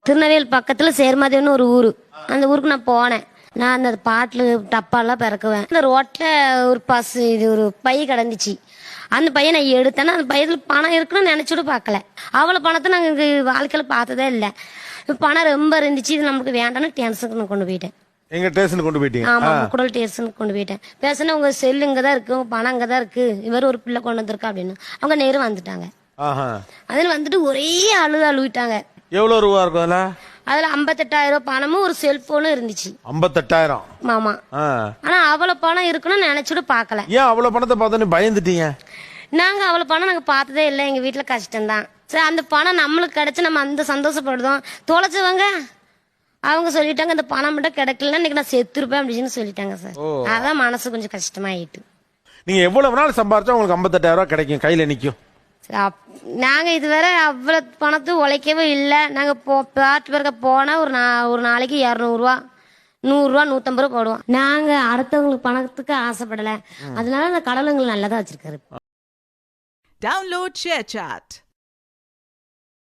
திருநெல்வேலி பக்கத்தில் சேர்மதின்னு ஒரு ஊர். அந்த ஊருக்கு நான் போனேன். நான் அந்த பாட்டில் டப்பாலாம் பிறக்குவேன். அந்த ரோட்டில் ஒரு இது ஒரு பை கிடந்துச்சு. அந்த பையன் நான் எடுத்தேன்னா அந்த பையத்தில் பணம் இருக்குன்னு நினச்சிட்டு பார்க்கல. அவ்வளோ பணத்தை நாங்கள் வாழ்க்கையில் பார்த்ததே இல்லை. பணம் ரொம்ப இருந்துச்சு, இது நமக்கு வேண்டாம்னு டென்ஷனுக்கு கொண்டு போயிட்டேன். எங்க ஸ்டேஷனுக்கு கொண்டு போயிட்டீங்க? ஆமா, குடல் ஸ்டேஷனுக்கு கொண்டு போயிட்டேன். பேசினா உங்க செல்லு இங்கே தான் இருக்கு, உங்க பணம் அங்கே தான் இருக்கு, இவர் ஒரு பிள்ளை கொண்டு வந்திருக்கா அப்படின்னு. அவங்க நேரம் வந்துட்டாங்க. அதில் வந்துட்டு ஒரே அழுவிட்டாங்க. எவ்வளவு ரூபா இருக்கும் அதுல 58,000 பணமும் ஒரு செல்போனும் இருந்துச்சு. 58,000? ஆமா. ஆனா அவ்வளவு பணம் இருக்குன்னு நினைச்சுட்டு பாக்கல. ஏன் அவ்வளவு பணத்தை பார்த்தோன்னு பயந்துட்டீங்க? நாங்க அவ்வளவு பணம் நாங்க பார்த்ததே இல்லை. எங்க வீட்டுல கஷ்டம்தான். சரி, அந்த பணம் நம்மளுக்கு கிடைச்சு நம்ம அந்த சந்தோஷப்படுறோம். தொலைச்சவங்க அவங்க சொல்லிட்டாங்க இந்த பணம் மட்டும் கிடைக்கலன்னா இன்னைக்கு நான் செத்துருப்பேன் அப்படின்னு சொல்லிட்டாங்க சார். அதான் மனசு கொஞ்சம் கஷ்டமாயிட்டு. நீங்க எவ்வளவு நாள் சம்பாரிச்சா உங்களுக்கு 58,000 கிடைக்கும், கையில நிக்கும்? நாங்க இதுவரை அவ்வளவு பணத்தை உழைக்கவே இல்லை. நாங்க பாட்டு பிறக்க போனா ஒரு நாளைக்கு 200 ரூபா, 100 ரூபா, 150 ரூபா போடுவோம். நாங்க அடுத்தவங்களுக்கு பணத்துக்கு ஆசைப்படல. அதனால அந்த கடவுள் எங்களை நல்லதா வச்சிருக்காரு. Download ShareChat.